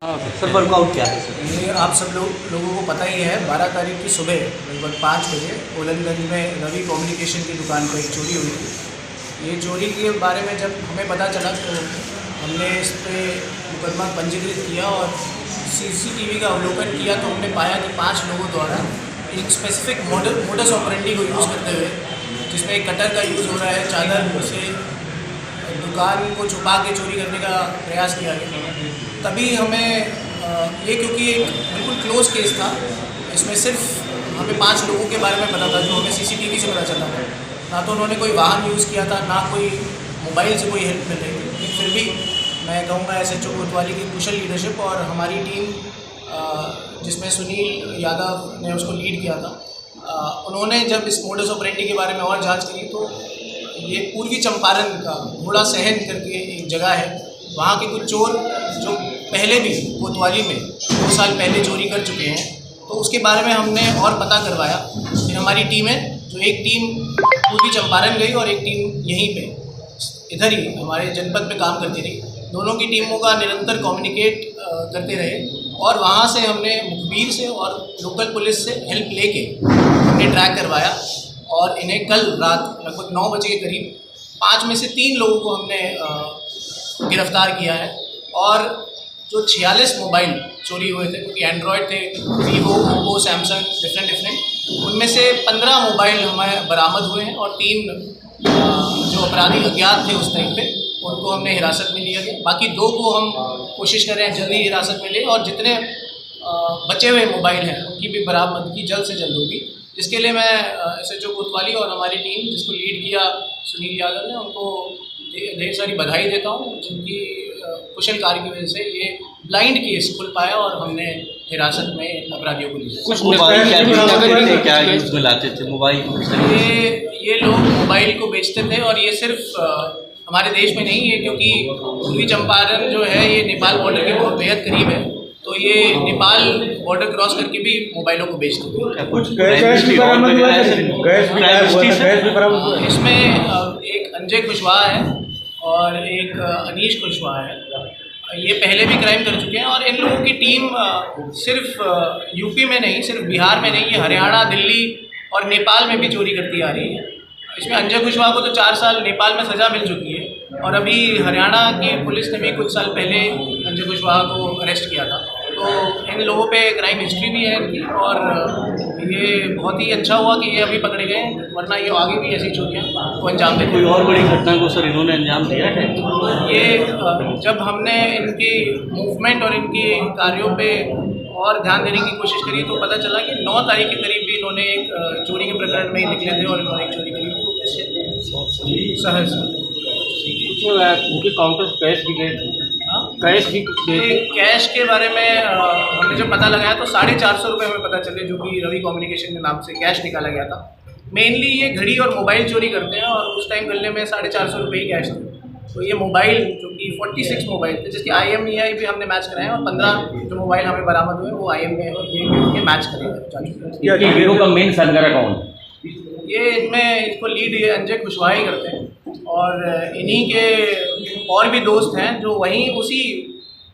हाँ sir, workout क्या है सर? ये आप सब लोगों को पता ही है। 12 तारीख की सुबह लगभग 5 बजे ओलनगंज में रवि कम्युनिकेशन की दुकान पर एक चोरी हुई थी। ये चोरी के बारे में जब हमें पता चला तो हमने इस पर मुकदमा पंजीकृत किया और सीसीटीवी का अवलोकन किया तो हमने पाया कि 5 लोगों द्वारा एक स्पेसिफिक मोडस ऑपरेंडी को यूज़ करते हुए, जिसमें एक कटर का यूज़ हो रहा है, चादर से दुकान को छुपा के चोरी करने का प्रयास किया गया। तभी हमें ये, क्योंकि एक बिल्कुल क्लोज केस था, इसमें सिर्फ हमें 5 लोगों के बारे में पता था जो हमें सीसीटीवी से पता चला था। ना तो उन्होंने कोई वाहन यूज़ किया था, ना कोई मोबाइल से कोई हेल्प मिल रही थी। लेकिन फिर भी मैं कहूँगा SHO कोतवाली की कुशल लीडरशिप और हमारी टीम, जिसमें सुनील यादव ने उसको लीड किया था, उन्होंने जब इस मोडस ऑपरेंडी के बारे में और जाँच करी तो ये पूर्वी चंपारण का घोड़ा सहन करके एक जगह है, वहाँ के कुछ चोर जो पहले भी कोतवाली में 2 साल पहले चोरी कर चुके हैं, तो उसके बारे में हमने और पता करवाया। फिर हमारी टीमें, जो एक टीम पूर्वी चंपारण गई और एक टीम यहीं पे इधर ही हमारे जनपद पे काम करती रही, दोनों की टीमों का निरंतर कम्युनिकेट करते रहे और वहाँ से हमने मुखबिर से और लोकल पुलिस से हेल्प लेके हमने ट्रैक करवाया और इन्हें कल रात लगभग 9 बजे के करीब 5 में से 3 लोगों को हमने गिरफ्तार किया है। और जो 46 मोबाइल चोरी हुए थे, क्योंकि एंड्रॉयड थे, वीवो, ओप्पो, सैमसंग, डिफरेंट, उनमें से 15 मोबाइल हमें बरामद हुए हैं और 3 जो अपराधी अज्ञात थे उस टाइम पे, उनको हमने हिरासत में लिया गया। बाकी 2 को हम कोशिश कर रहे हैं जल्दी हिरासत में ले, और जितने बचे हुए मोबाइल हैं उनकी भी बरामदगी जल्द से जल्द होगी। इसके लिए मैं SHO कोतवाली और हमारी टीम, जिसको लीड किया सुनील यादव ने, उनको ढेर सारी बधाई देता हूँ, जिनकी कुशल कार्य की वजह से ये ब्लाइंड केस खुल पाया और हमने हिरासत में अपराधियों को लिया। कुछ मोबाइल क्या यूज़ में लाते थे मोबाइल? ये लोग मोबाइल को बेचते थे, और ये सिर्फ हमारे देश में नहीं है, क्योंकि पूर्वी चंपारण जो है ये नेपाल बॉर्डर के बहुत बेहद करीब है, तो ये नेपाल बॉर्डर क्रॉस करके भी मोबाइलों को बेचते थे। कुछ गैस भी बरामद हुआ है इसमें एक अंजय कुशवाहा है और एक अनीश कुशवाहा है। ये पहले भी क्राइम कर चुके हैं और इन लोगों की टीम सिर्फ यूपी में नहीं, सिर्फ बिहार में नहीं, ये हरियाणा, दिल्ली और नेपाल में भी चोरी करती आ रही है। इसमें अंजय कुशवाहा को तो 4 साल नेपाल में सज़ा मिल चुकी है और अभी हरियाणा की पुलिस ने भी कुछ साल पहले अंजय कुशवाहा को अरेस्ट किया था। तो इन लोगों पे क्राइम हिस्ट्री भी है इनकी, और ये बहुत ही अच्छा हुआ कि ये अभी पकड़े गए, वरना ये आगे भी ऐसी चोरियाँ को अंजाम देते। कोई और बड़ी घटना को सर इन्होंने अंजाम दिया है? ये जब हमने इनकी मूवमेंट और इनके कार्यों पे और ध्यान देने की कोशिश करी तो पता चला कि 9 तारीख के करीब भी इन्होंने एक चोरी के प्रकरण में निकले थे और इन्होंने एक चोरी करी थी सहज। उनके काउंटर कैश भी गए थे, कैश भी कैश के बारे में हमने जब पता लगाया तो 450 रुपये हमें पता चले, जो कि रवि कम्युनिकेशन के नाम से कैश निकाला गया था। मेनली ये घड़ी और मोबाइल चोरी करते हैं और उस टाइम गले में 450 रुपये ही कैश थे। तो ये मोबाइल, जो कि 46 मोबाइल थे, जिसकी IMEI भी हमने मैच कराए और 15 जो मोबाइल हमें बरामद हुए वो IMEI मैच करेंगे। हीरो का मेन सरगना कौन? ये इनमें इसको लीड ये अंजय कुशवाहा ही करते हैं, और इन्हीं के और भी दोस्त हैं जो वहीं उसी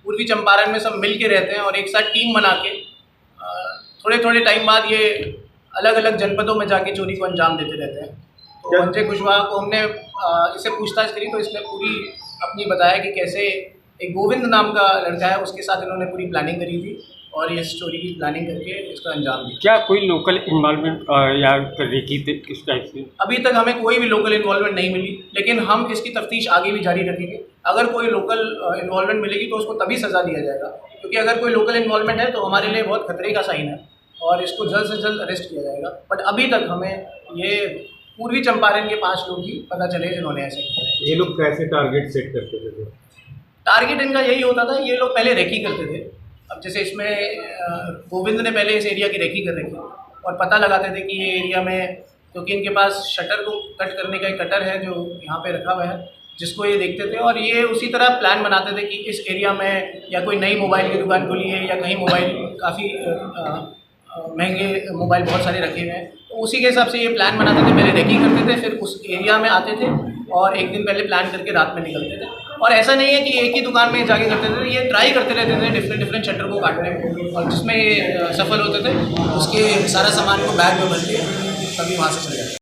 पूर्वी चंपारण में सब मिल के रहते हैं और एक साथ टीम बना के थोड़े थोड़े टाइम बाद ये अलग अलग जनपदों में जाके चोरी को अंजाम देते रहते हैं। तो अंजय कुशवाहा को हमने इससे पूछताछ करी तो इसने पूरी अपनी बताया कि कैसे एक गोविंद नाम का लड़का है, उसके साथ इन्होंने पूरी प्लानिंग करी थी और ये चोरी की प्लानिंग करके इसका अंजाम दिया। क्या कोई लोकल इन्वॉल्वमेंट या रेकी किस टाइप से? अभी तक हमें कोई भी लोकल इन्वॉल्वमेंट नहीं मिली, लेकिन हम इसकी तफ्तीश आगे भी जारी रखेंगे। अगर कोई लोकल इन्वॉल्वमेंट मिलेगी तो उसको तभी सज़ा दिया जाएगा, क्योंकि अगर कोई लोकल इन्वॉल्वमेंट है तो हमारे लिए बहुत खतरे का साइन है और इसको जल्द से जल्द अरेस्ट किया जाएगा। बट अभी तक हमें ये पूर्वी चंपारण के 5 लोग ही पता चले जिन्होंने ऐसे किया। ये लोग कैसे टारगेट सेट करते थे? टारगेट इनका यही होता था, ये लोग पहले रेकी करते थे। अब जैसे इसमें गोविंद ने पहले इस एरिया की रेकी कर रखी और पता लगाते थे कि ये एरिया में, क्योंकि इनके पास शटर को कट करने का एक कटर है जो यहाँ पे रखा हुआ है, जिसको ये देखते थे और ये उसी तरह प्लान बनाते थे कि इस एरिया में या कोई नई मोबाइल की दुकान खुली है या कहीं मोबाइल काफ़ी महंगे मोबाइल बहुत सारे रखे हुए हैं, तो उसी के हिसाब से ये प्लान बनाते थे। पहले रेकी करते थे, फिर उस एरिया में आते थे और एक दिन पहले प्लान करके रात में निकलते थे और ऐसा नहीं है कि एक ही दुकान में जाके करते थे, ये ट्राई करते रहते थे डिफरेंट शटर को काटने में, और जिसमें ये सफल होते थे उसके सारा सामान को बैग में भर के तभी वहाँ से चले जाते थे।